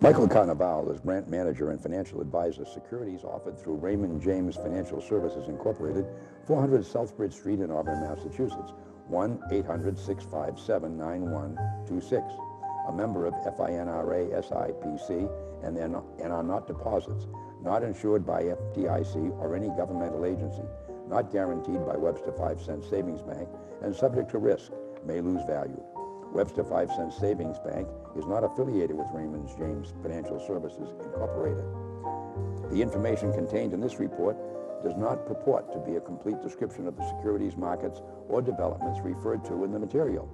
Michael Carnevale is branch manager and financial advisor. Securities offered through Raymond James Financial Services Incorporated, 400 Southbridge Street in Auburn, Massachusetts, 1-800-657-9126. A member of FINRA SIPC and are not deposits, not insured by FDIC or any governmental agency, not guaranteed by Webster 5 Cent Savings Bank, and subject to risk, may lose value. Webster 5 Cent Savings Bank is not affiliated with Raymond James Financial Services Incorporated. The information contained in this report does not purport to be a complete description of the securities markets or developments referred to in the material.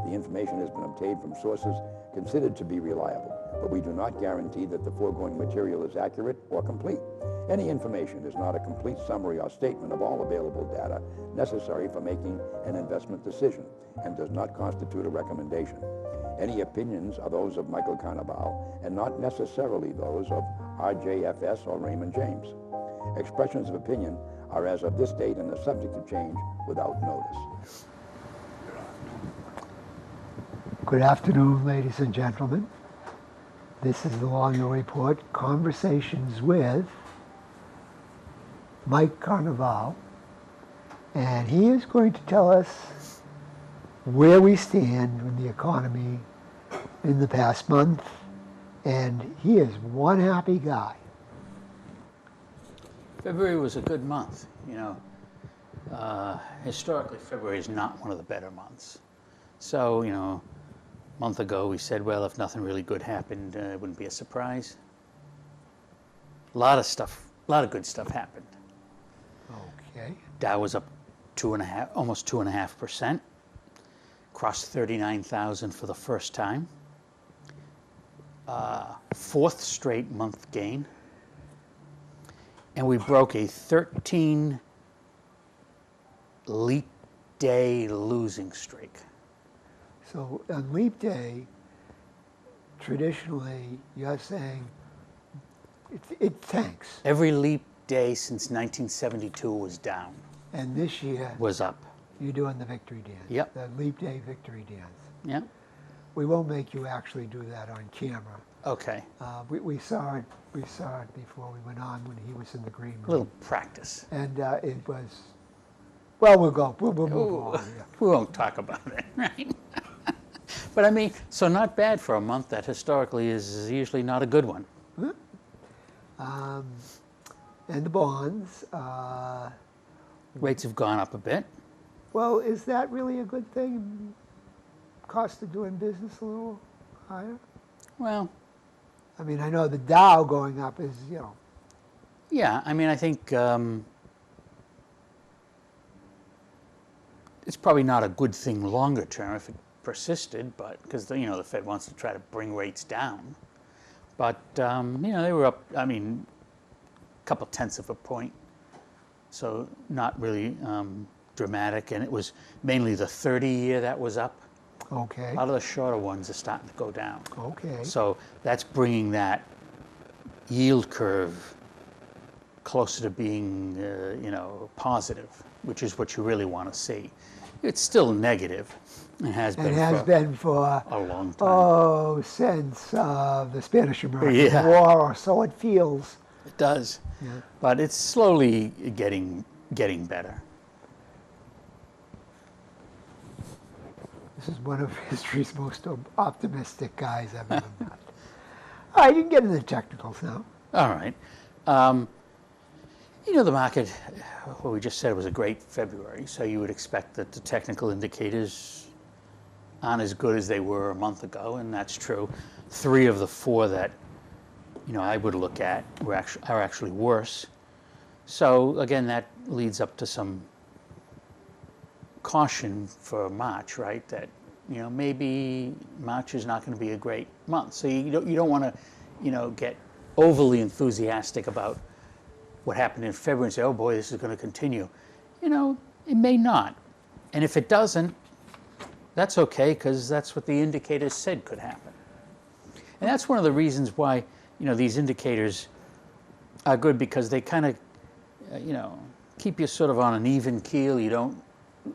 The information has been obtained from sources considered to be reliable, but we do not guarantee that the foregoing material is accurate or complete. Any information is not a complete summary or statement of all available data necessary for making an investment decision and does not constitute a recommendation. Any opinions are those of Michael Carnevale and not necessarily those of RJFS or Raymond James. Expressions of opinion are as of this date and are subject to change without notice. Good afternoon, ladies and gentlemen. This is the Long Report, Conversations with Mike Carnevale, and he is going to tell us where we stand in the economy in the past month, and he is one happy guy. February was a good month, historically, February is not one of the better months. So, a month ago we said, well, if nothing really good happened, it wouldn't be a surprise. A lot of good stuff happened. Okay. Dow was up almost 2.5%, crossed 39,000 for the first time. Fourth straight month gain. And we broke a 13 leap day losing streak. So on leap day, traditionally, you're saying it tanks. Every leap day since 1972 was down. And this year, was up. You're doing the victory dance. Yep. The leap day victory dance. Yep. We won't make you actually do that on camera. Okay. We saw it before we went on when he was in the green room. A little practice. And it was, well, we'll move on. Yeah. We won't talk about it, right? But I mean, so not bad for a month that historically is usually not a good one. And the bonds. Rates have gone up a bit. Well, is that really a good thing? Cost of doing business a little higher? Well, I mean, I know the Dow going up is, yeah, I mean, I think it's probably not a good thing longer term if it persisted, but because the Fed wants to try to bring rates down. But they were up. I mean, a couple tenths of a point, so not really dramatic. And it was mainly the 30-year that was up. Okay. A lot of the shorter ones are starting to go down. Okay. So that's bringing that yield curve closer to being, positive, which is what you really want to see. It's still negative. It has been for a long time. Oh, since the Spanish-American Yeah. War, or so it feels. It does. Yeah. But it's slowly getting better. This is one of history's most optimistic guys I've ever met. All right, you can get into the technicals now. All right. The market, well, we just said it was a great February, so you would expect that the technical indicators aren't as good as they were a month ago, and that's true. 3 of the 4 that, I would look at are actually worse. So, again, that leads up to some caution for March, right? That maybe March is not going to be a great month. So you don't want to get overly enthusiastic about what happened in February and say, oh boy, this is going to continue. It may not, and if it doesn't, that's okay, because that's what the indicators said could happen. And that's one of the reasons why these indicators are good, because they kind of keep you sort of on an even keel. You don't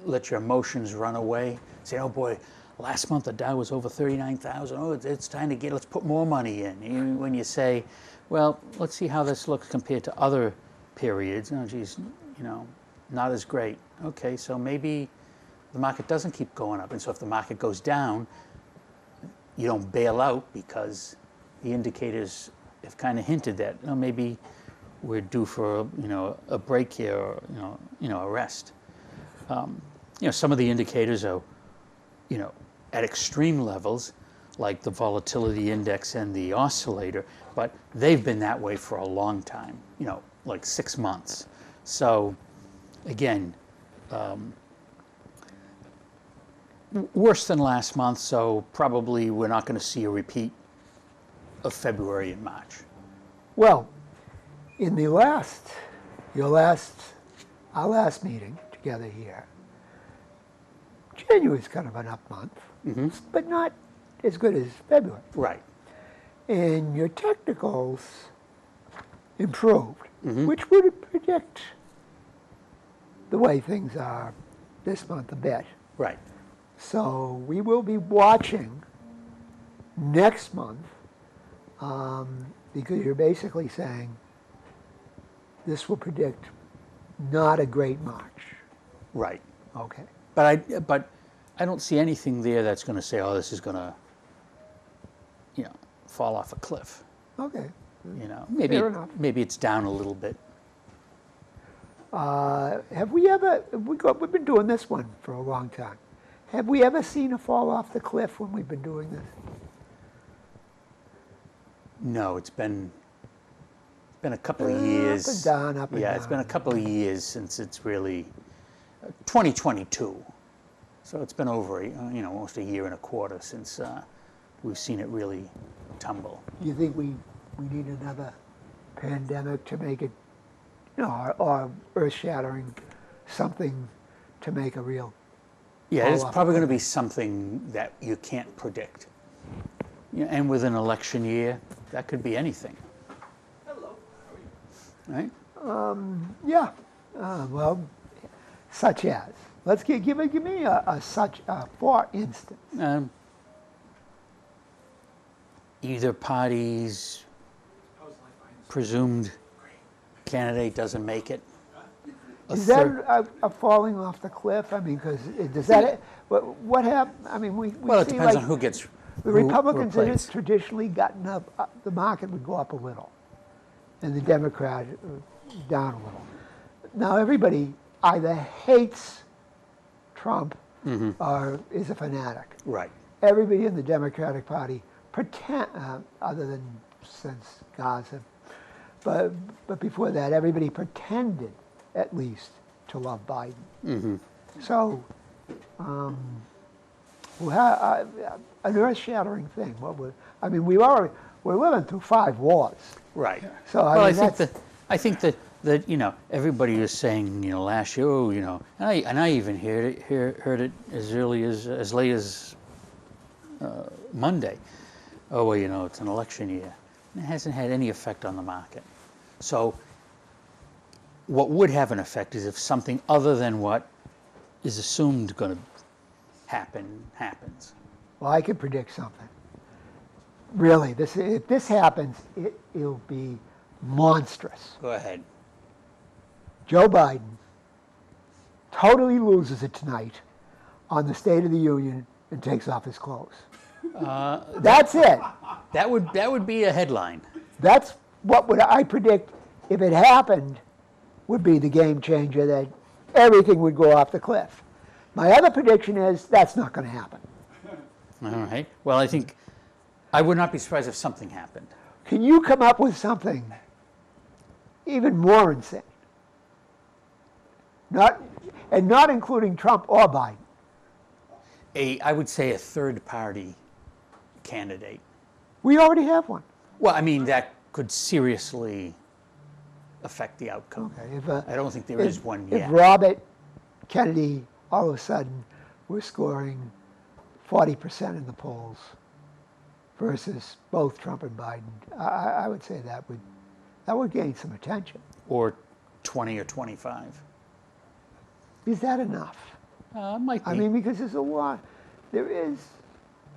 let your emotions run away. Say, oh boy, last month the Dow was over 39,000. Oh, it's time to let's put more money in. When you say, well, let's see how this looks compared to other periods. Oh, geez, not as great. Okay, so maybe the market doesn't keep going up. And so if the market goes down, you don't bail out because the indicators have kind of hinted that maybe we're due for a break here, or a rest. Some of the indicators are at extreme levels, like the volatility index and the oscillator, but they've been that way for a long time, like 6 months. So again, worse than last month, so probably we're not going to see a repeat of February and March. Well, in our last meeting together here, January's kind of an up month, but not as good as February. Right. And your technicals improved, which would predict the way things are this month a bit. Right. So we will be watching next month, because you're basically saying this will predict not a great March. Right. Okay. But I don't see anything there that's going to say, oh, this is going to, fall off a cliff. Okay. Maybe Fair enough. maybe it's down a little bit. Have we ever, we've been doing this one for a long time. Have we ever seen a fall off the cliff when we've been doing this? No, it's been a couple of years. Up and down, up and down. Yeah, it's been a couple of years since it's really 2022. So it's been over, almost a year and a quarter since we've seen it really tumble. Do you think we need another pandemic to make it, or earth-shattering something to make a real Yeah, it's fall off probably the going to be something that you can't predict. And with an election year, that could be anything. Hello. How are you? Right? Yeah. Well, such as. Let's give me a such, for instance. Either party's How's life? Is presumed candidate doesn't make it. that a falling off the cliff? I mean, because does that, what happened? I mean, we Well, it see depends like on who gets the who Republicans have replaced. traditionally gotten up, the market would go up a little, and the Democrat down a little. Now, everybody either hates Trump or is a fanatic. Right. Everybody in the Democratic Party pretend, other than since Gaza, but before that, everybody pretended at least to love Biden. So, an earth-shattering thing. We're living through 5 wars. Right. So well, I mean, I think that everybody was saying last year, and I even heard it as early as late as Monday. Oh well, it's an election year. And it hasn't had any effect on the market. So what would have an effect is if something other than what is assumed going to happen happens. well, I can predict something. Really, if this happens, it'll be monstrous. Go ahead. Joe Biden totally loses it tonight on the State of the Union and takes off his clothes. That's it. That would be a headline. That's what would I predict if it happened would be the game changer that everything would go off the cliff. My other prediction is that's not going to happen. All right. Well, I think I would not be surprised if something happened. Can you come up with something even more insane? Not including Trump or Biden. I would say a third party candidate. We already have one. Well, I mean, that could seriously affect the outcome. Okay, I don't think there is one If yet. Robert Kennedy all of a sudden were scoring 40% in the polls versus both Trump and Biden, I would say that would gain some attention. Or 20 or 25. Is that enough? Might be. I mean, because there's a lot. there is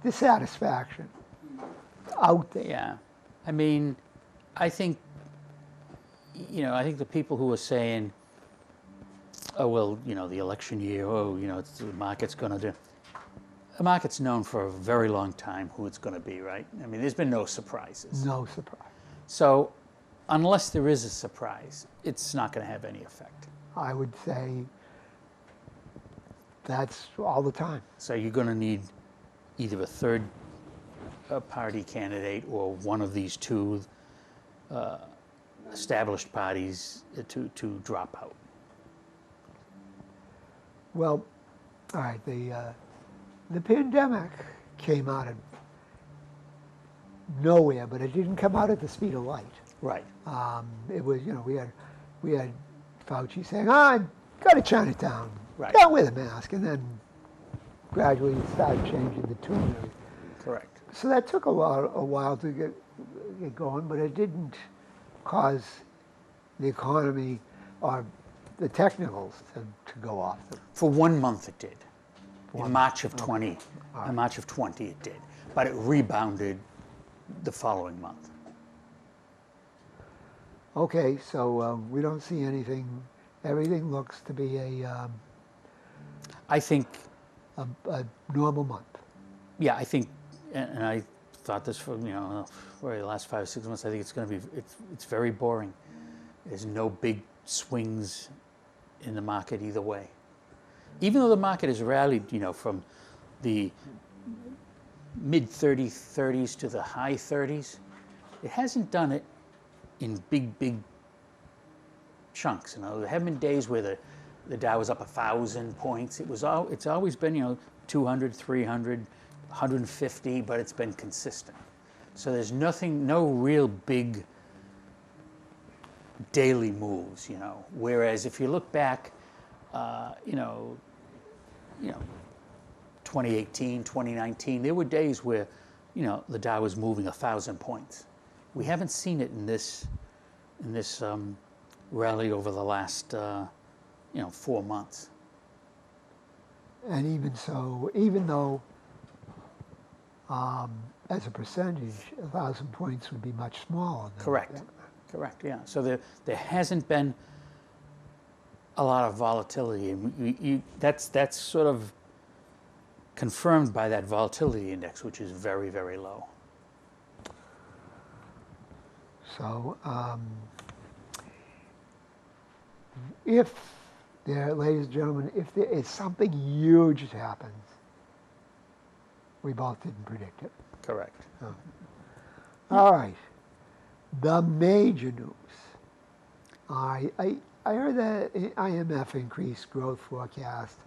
dissatisfaction out there. Yeah. I mean, I think, I think the people who are saying, oh, well, the election year, oh, the market's going to do. The market's known for a very long time who it's going to be, right? I mean, there's been no surprises. No surprise. So unless there is a surprise, it's not going to have any effect. I would say that's all the time. So you're going to need either a third party candidate or one of these two established parties to drop out. Well, all right, the pandemic came out of nowhere, but it didn't come out at the speed of light. Right. It was, we had Fauci saying, go to Chinatown, Right. don't wear the mask, and then gradually it started changing the tune. Correct. So that took a while to get going, but it didn't cause the economy or the technicals to go off. For 1 month it did. In 1 March of 20. All right. In March of 20 it did. But it rebounded the following month. Okay, so we don't see anything. Everything looks to be I think, a normal month. yeah, I think, and I thought this for the last 5 or 6 months. I think it's going to be it's very boring. There's no big swings in the market either way. Even though the market has rallied, from the mid 30s to the high 30s, it hasn't done it in big chunks. There haven't been days where the Dow was up 1,000 points. It's always been 200, 300, 150, but it's been consistent. So there's no real big daily moves. Whereas if you look back, 2018, 2019, there were days where the Dow was moving 1,000 points. We haven't seen it in this rally over the last 4 months. And even so, even though as a percentage, 1,000 points would be much smaller. Correct. Correct. Yeah. So there hasn't been a lot of volatility, and that's sort of confirmed by that volatility index, which is very, very low. So if there, ladies and gentlemen, if there is something huge that happens, we both didn't predict it. Correct. Okay. All right. The major news. I heard the IMF increased growth forecast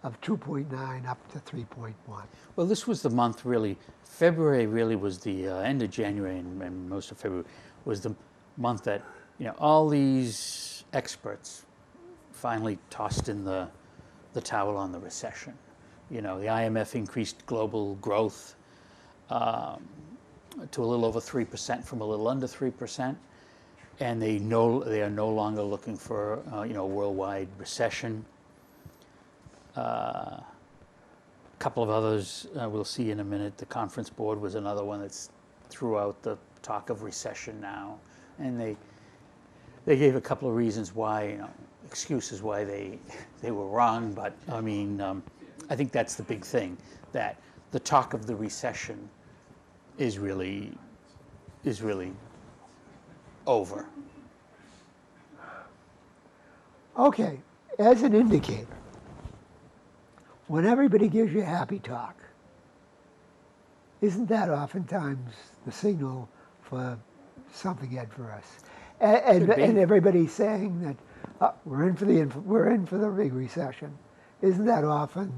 of 2.9 up to 3.1. Well, this was the month really. February really was the end of January and most of February was the month that all these experts finally tossed in the towel on the recession. The IMF increased global growth to a little over 3% from a little under 3%, and they are no longer looking for a worldwide recession. A couple of others we'll see in a minute. The Conference Board was another one that's threw out the talk of recession now, and they gave a couple of reasons why, excuses why they were wrong. But I mean, I think that's the big thing, that the talk of the recession is really over. Okay, as an indicator, when everybody gives you happy talk, isn't that oftentimes the signal for something adverse? And everybody's saying that we're in for the big recession. Isn't that often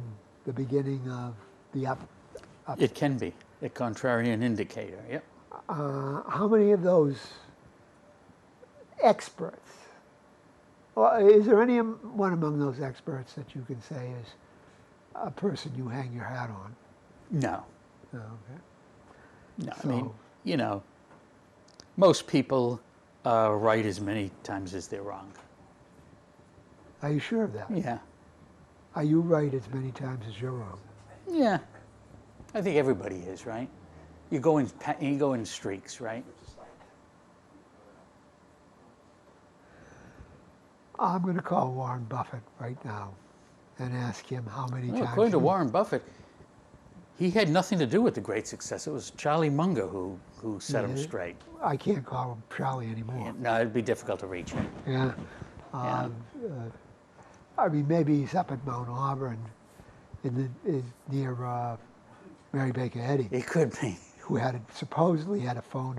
the beginning of the up? It can be a contrarian indicator. Yep. How many of those experts, or is there anyone among those experts that you can say is a person you hang your hat on? No. Oh, okay. No. So, I mean, most people are right as many times as they're wrong. are you sure of that? Yeah. Are you right as many times as you're wrong? Yeah, I think everybody is, right? You go in streaks, right? I'm going to call Warren Buffett right now and ask him how many Well, times. according to Warren Buffett, he had nothing to do with the great success. It was Charlie Munger who set him straight. I can't call him Charlie anymore. No, it'd be difficult to reach him. Yeah. Yeah. I mean, maybe he's up at Mount Auburn near Mary Baker Eddy, It could be. who supposedly had a phone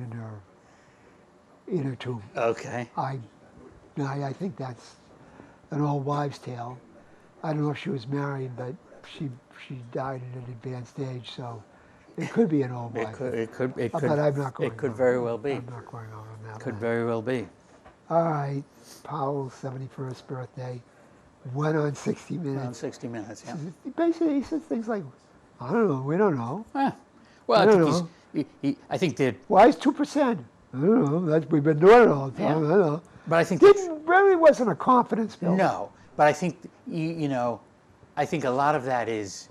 in her tomb. Okay. I think that's an old wives' tale. I don't know if she was married, but she died at an advanced age, so it could be an old wives' tale. It could. But I'm not going. It could very well be. I'm not going on that. Could one. very well be. All right, Powell's 71st birthday went on 60 Around Minutes. 60 Minutes, yeah. Basically, he says things like, "I don't know, we don't know. Well, I I don't think I think that, Why is 2%? I don't know. We've been doing it all the time. Yeah. I don't know." but I think Really wasn't a confidence builder. no. But I think I think a lot of that is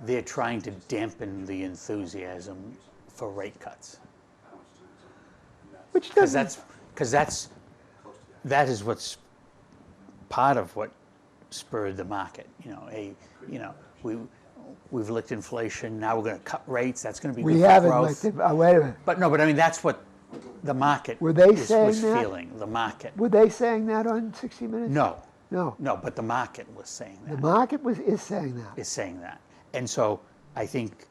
they're trying to dampen the enthusiasm for rate cuts. Which Because doesn't. that is what's part of what spurred the market. We've licked inflation. Now we're going to cut rates. That's going to be We good for haven't growth. looked at. Wait a minute. But I mean that's what the market Were they was saying that? feeling. The market. Were they saying that on 60 Minutes? No, No. no. But the market was saying The that. market is saying that. Is saying that, and so I think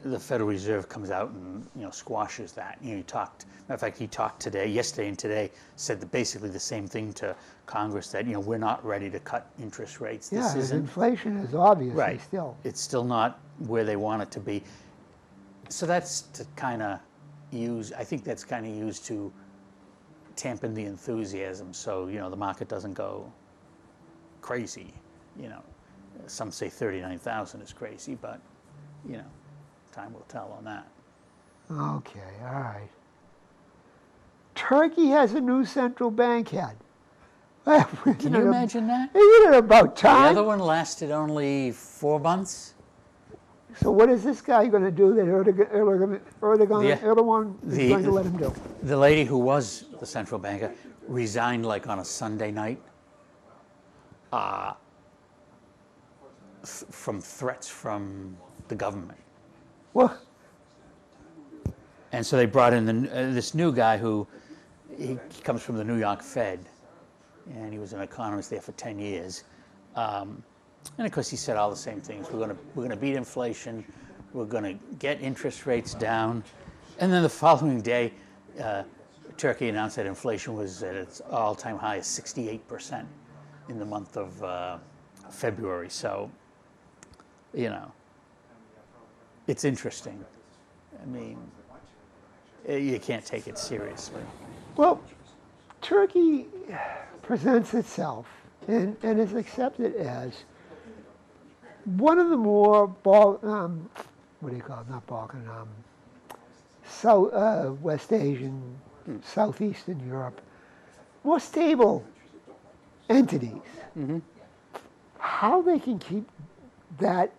the Federal Reserve comes out and squashes that. He talked. Matter of fact, he talked yesterday and today, said basically the same thing to Congress, that we're not ready to cut interest rates. Yeah, This isn't inflation is obviously right. still. It's still not where they want it to be. So that's to kind of use. I think that's kind of used to dampen the enthusiasm, so the market doesn't go crazy. Some say 39,000 is crazy, but time will tell on that. Okay, all right. Turkey has a new central bank head. Can you imagine that? Isn't it about The time? other one lasted only 4 months. So what is this guy going to do that Erdogan The- is going to let him do? The lady who was the central banker resigned like on a Sunday night from threats from the government. Well, And so they brought in this new guy who he comes from the New York Fed, and he was an economist there for 10 years. And of course, he said all the same things. We're gonna beat inflation. We're gonna get interest rates down. And then the following day, Turkey announced that inflation was at its all-time high of 68% in the month of February. So, it's interesting. I mean, you can't take it seriously. well, Turkey presents itself and is accepted as one of the more West Asian, Southeastern Europe, more stable entities. Mm-hmm. How they can keep that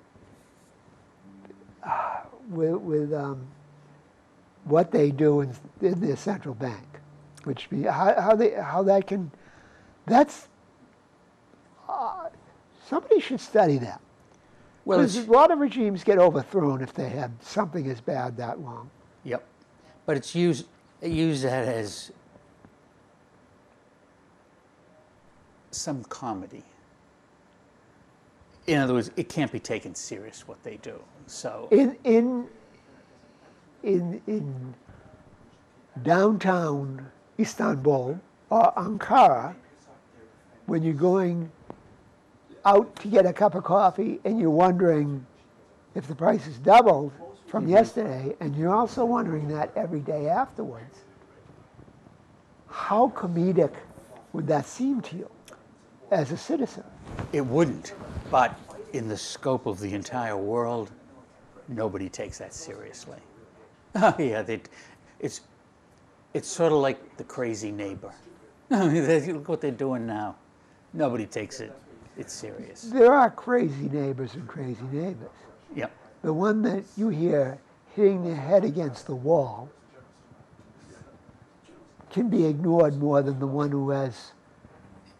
with what they do in their central bank, which be how that can. That's somebody should study that. Well, Because a lot of regimes get overthrown if they have something as bad that long. yep, but it's used that as some comedy. In other words, it can't be taken serious what they do. So In downtown Istanbul or Ankara, when you're going out to get a cup of coffee and you're wondering if the price has doubled from yesterday, and you're also wondering that every day afterwards, how comedic would that seem to you as a citizen? it wouldn't, but in the scope of the entire world, nobody takes that seriously. Yeah, it's sort of like the crazy neighbor. Look what they're doing now. Nobody takes it. it's serious. There are crazy neighbors and crazy neighbors. Yep. The one that you hear hitting their head against the wall can be ignored more than the one who has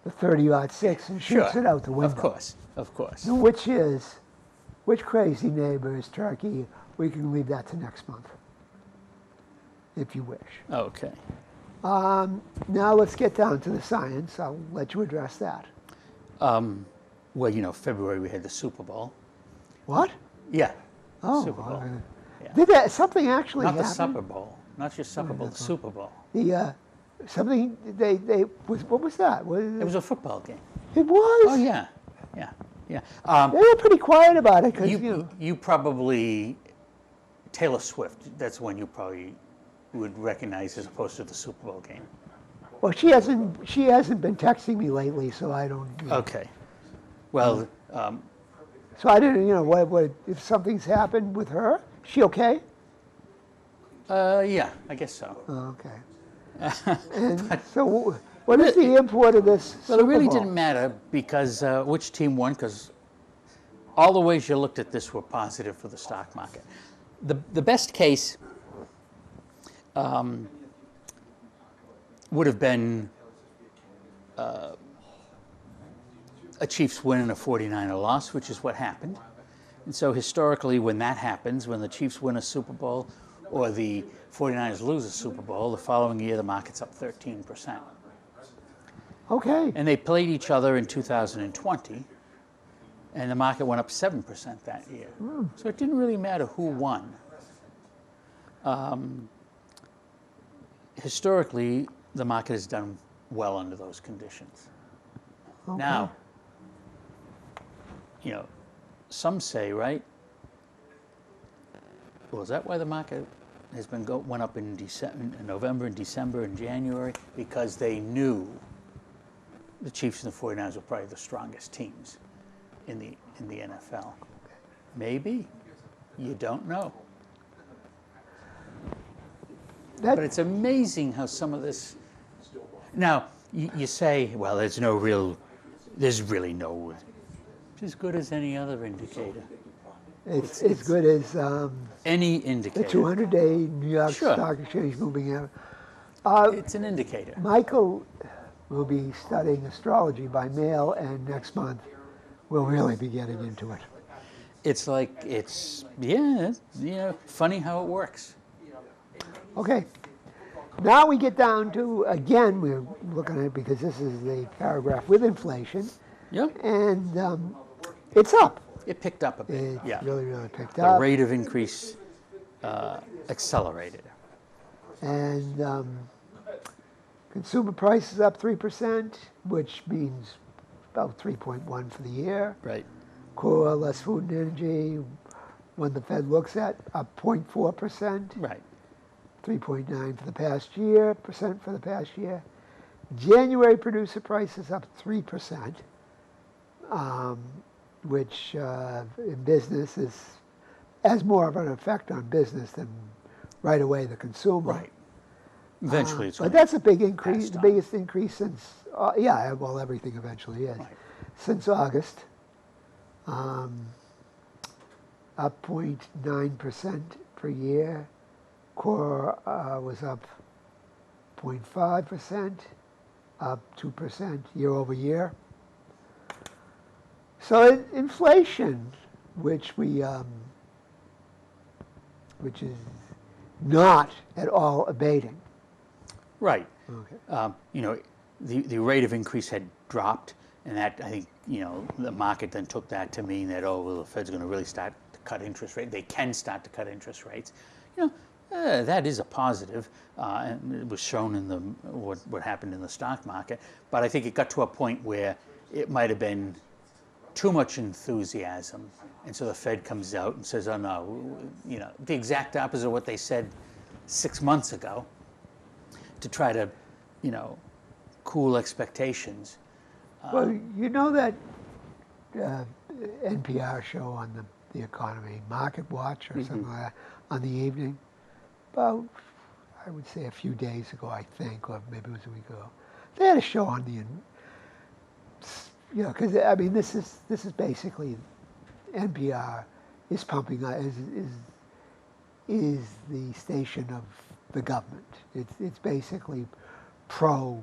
the 30-06 and shoots Sure. it out the window. Of course. Of course. Now, which crazy neighbor is Turkey? We can leave that to next month, if you wish. Okay. Now let's get down to the science. I'll let you address that. Well, you know, February we had the Super Bowl. What? Yeah. Oh, Super Bowl. Yeah. did that something actually Not the happen? Super Bowl. Not just Super Bowl, the Super Bowl. The something they what was that? It was a football game. It was. Oh, yeah. Yeah. Yeah. They were pretty quiet about it because You probably, Taylor Swift, that's one you probably would recognize as opposed to the Super Bowl game. well, she hasn't been texting me lately, so I don't. Okay. Well, So I didn't. What if something's happened with her? She okay? yeah, I guess so. Oh, okay. And so, what is the import of this? Well, it Super really Bowl? didn't matter because which team won, because all the ways you looked at this were positive for the stock market. The best case would have been a Chiefs win and a 49er loss, which is what happened. And so historically, when that happens, when the Chiefs win a Super Bowl or the 49ers lose a Super Bowl, the following year the market's up 13%. Okay. And they played each other in 2020, and the market went up 7% that year. So it didn't really matter who won. Historically, the market has done well under those conditions. Okay. Now, you know, some say, right? Well, is that why the market has been went up in November and December and January? Because they knew the Chiefs and the 49ers were probably the strongest teams in the NFL. Maybe. You don't know. That- But it's amazing how some of this. Now, you say, well, there's really no. It's as good as any other indicator. it's as good as Any the indicator. 200-day New York Sure. Stock Exchange moving average. It's an indicator. Michael will be studying astrology by mail, and next month we'll really be getting into it. It's like, funny how it works. Okay. Now we get down to, again, we're looking at it because this is the paragraph with inflation, Yep. and it's up. It picked up a bit. It Yeah. really, really picked The up. rate of increase accelerated. And consumer prices up 3%, which means about 3.1 for the year. Right. Core, less food and energy, when the Fed looks at, up 0.4%. Right. 3.9 for the past year, percent for the past year. January producer prices up 3%, which in business has more of an effect on business than right away the consumer. Right. Eventually, it's But going that's a big increase, passed the on. biggest increase since, well, everything eventually is, Right. since August. Up 0.9% per year. Core was up 0.5%, up 2% year over year. So inflation, which is not at all abating. Right. Okay. The rate of increase had dropped, and that, I think, the market then took that to mean that, the Fed's going to really start to cut interest rates. They can start to cut interest rates. That is a positive, and it was shown in what happened in the stock market. But I think it got to a point where it might have been too much enthusiasm, and so the Fed comes out and says, "Oh no," the exact opposite of what they said 6 months ago, to try to, cool expectations. Well, you know that NPR show on the economy, Market Watch or something like that, on the evening? About, I would say a few days ago, I think, or maybe it was a week ago. They had a show on you know, because I mean, this is basically NPR is pumping is the station of the government. It's basically pro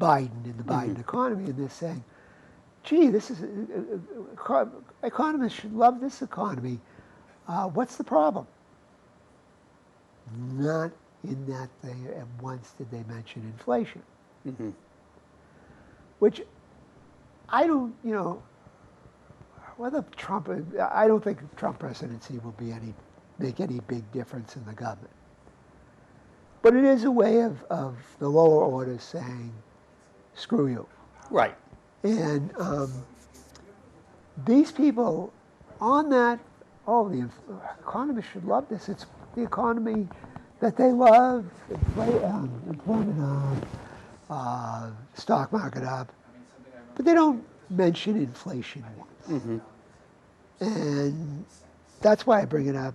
Biden and the Biden economy, and they're saying, "Gee, this is economists should love this economy. What's the problem?" Not in that they at once did they mention inflation, which I don't, you know, whether Trump, I don't think Trump presidency will make any big difference in the government. But it is a way of the lower orders saying, screw you. Right. And these people on that, the economists should love this. It's the economy that they love, employment up, stock market up, but they don't mention inflation once. And that's why I bring it up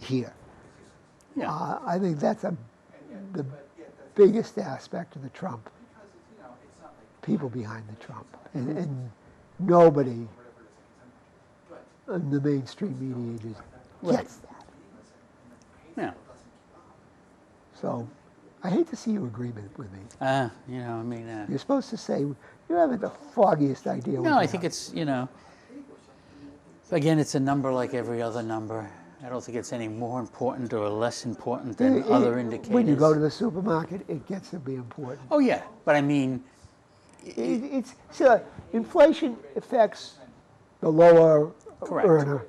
here. Yeah. I think that's the biggest aspect of the Trump, people behind the Trump. And nobody in the mainstream media just gets that. Yeah. So I hate to see you agree with me. You know, I mean. You're supposed to say, you haven't the foggiest idea. No, I think it's, you know, again, it's a number like every other number. I don't think it's any more important or less important than other indicators. When you go to the supermarket, it gets to be important. Oh, yeah, but I mean, So inflation affects the lower Correct. earner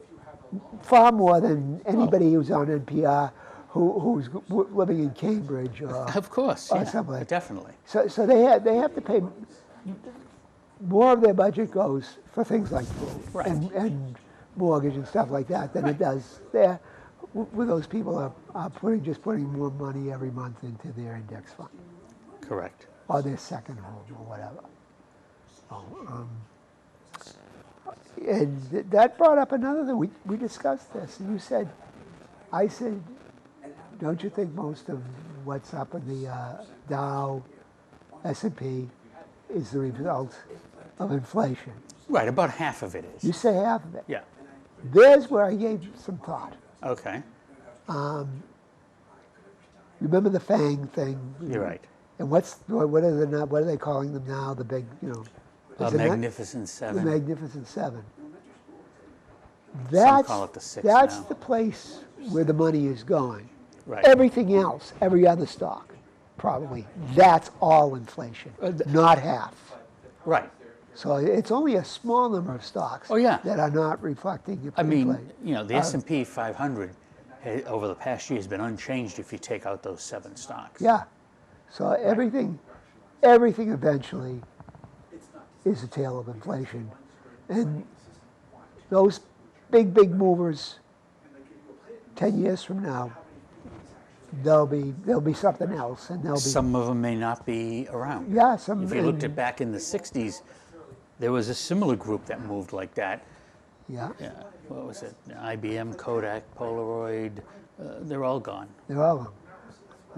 far more than anybody who's on NPR who's living in Cambridge or of course, or yeah, something like that. definitely. So they have to pay more of their budget goes for things like food Right. and mortgage and stuff like that than it does there. Where those people are putting more money every month into their index fund Correct. or their second home or whatever. So, and that brought up another thing. We discussed this, and I said, don't you think most of what's up in the Dow, S&P is the result of inflation? Right, about half of it is. You say half of it. Yeah. There's where I gave some thought. Okay. Remember the FANG thing? You're right. And what are they calling them now? The big, you know, is it not- Magnificent the Seven. Magnificent Seven. Some call it the Six That's now. the place where the money is going. Right. Everything else, every other stock, probably, that's all inflation, not half. Right. So it's only a small number of stocks Oh, yeah. that are not reflecting I mean, inflation. you know, the S&P 500 over the past year has been unchanged if you take out those 7 stocks. Yeah. So everything eventually is a tale of inflation. And those big movers, 10 years from now, there'll be something else, and there'll be Some of them may not be around. yeah. If you looked at back in the 60s, there was a similar group that moved like that. yeah, What was it? IBM, Kodak, Polaroid, they're all gone. they're all gone.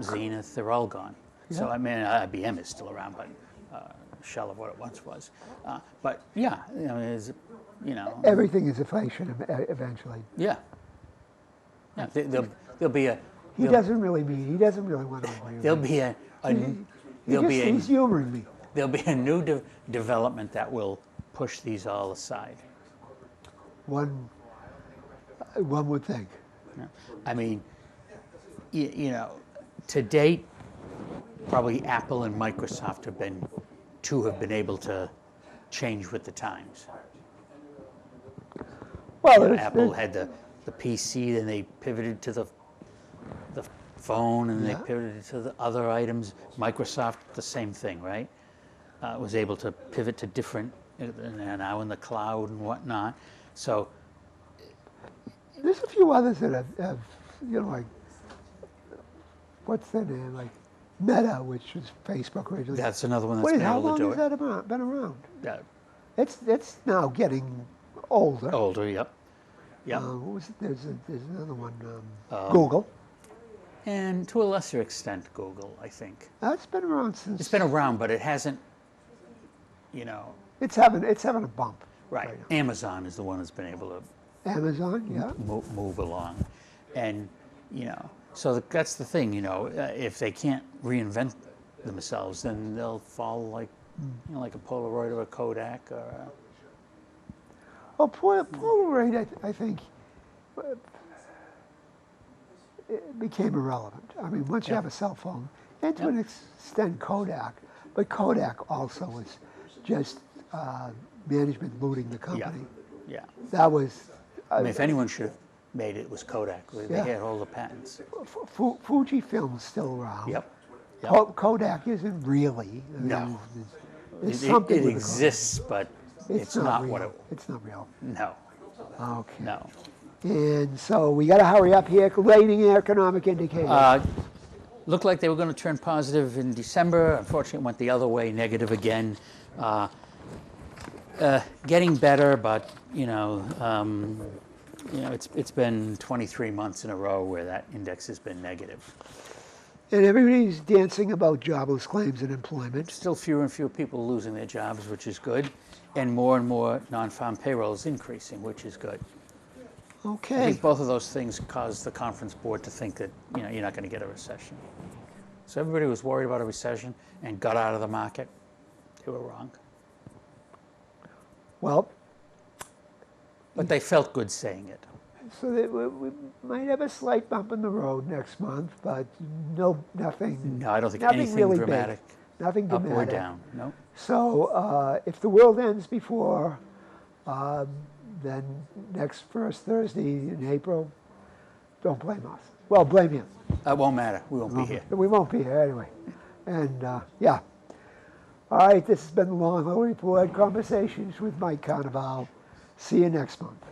Zenith, they're all gone. So, I mean, IBM is still around, but a shell of what it once was. But, yeah, you know, Everything is inflation eventually. yeah. Yeah, there'll be a... He doesn't really want to agree. There'll with be a me. there'll be He's humoring me. there'll be a new development that will push these all aside. One would think. Yeah. I mean, you know, to date, probably Apple and Microsoft have been able to change with the times. Well, You know, Apple had the PC, then they pivoted to the phone, and Yeah. they pivoted to the other items. Microsoft, the same thing, right? Was able to pivot to different, and they're now in the cloud and whatnot. So, there's a few others that have you know, like, what's their name? Like Meta, which was Facebook originally. that's another one that's Wait, been how able long to do has it. that been around? Yeah, It's now getting older. older, yep. Yep. What was it? There's another one. Google. And to a lesser extent, Google, I think. That's been around since. It's been around, but it hasn't, you know, It's having a bump. Right. Amazon is the one that's been able to Amazon, yeah. move along. And, so that's the thing, if they can't reinvent themselves, then they'll fall like, like a Polaroid or a Kodak or a... Well, Polaroid, I think, it became irrelevant. I mean, once you have a cell phone, and to an extent Kodak, but Kodak also was just management looting the company. Yeah. That was... I mean, if anyone should have made it, it was Kodak. They had all the patents. Fujifilm's still around. Yep. Kodak isn't really. I mean, No. there's something It with the exists, but it's not real. what it... It's not real. No. Okay. No. And so we got to hurry up here. Leading economic indicators. Looked like they were going to turn positive in December. Unfortunately, it went the other way, negative again. Getting better, but it's been 23 months in a row where that index has been negative. And everybody's dancing about jobless claims and employment. Still fewer and fewer people losing their jobs, which is good, and more non-farm payrolls increasing, which is good. I Okay. think both of those things caused the conference board to think that you're not going to get a recession. So everybody was worried about a recession and got out of the market. They were wrong. Well, But they felt good saying it. so that we might have a slight bump in the road next month, but nothing. No, I don't think nothing anything really dramatic, Big. Nothing up dramatic. or down. No. So if the world ends before, then next first Thursday in April, don't blame us. Well, blame you. It won't matter. We won't be here. We won't be here anyway. And yeah. All right, this has been the Long Haul Report, Conversations with Mike Carnevale. See you next month.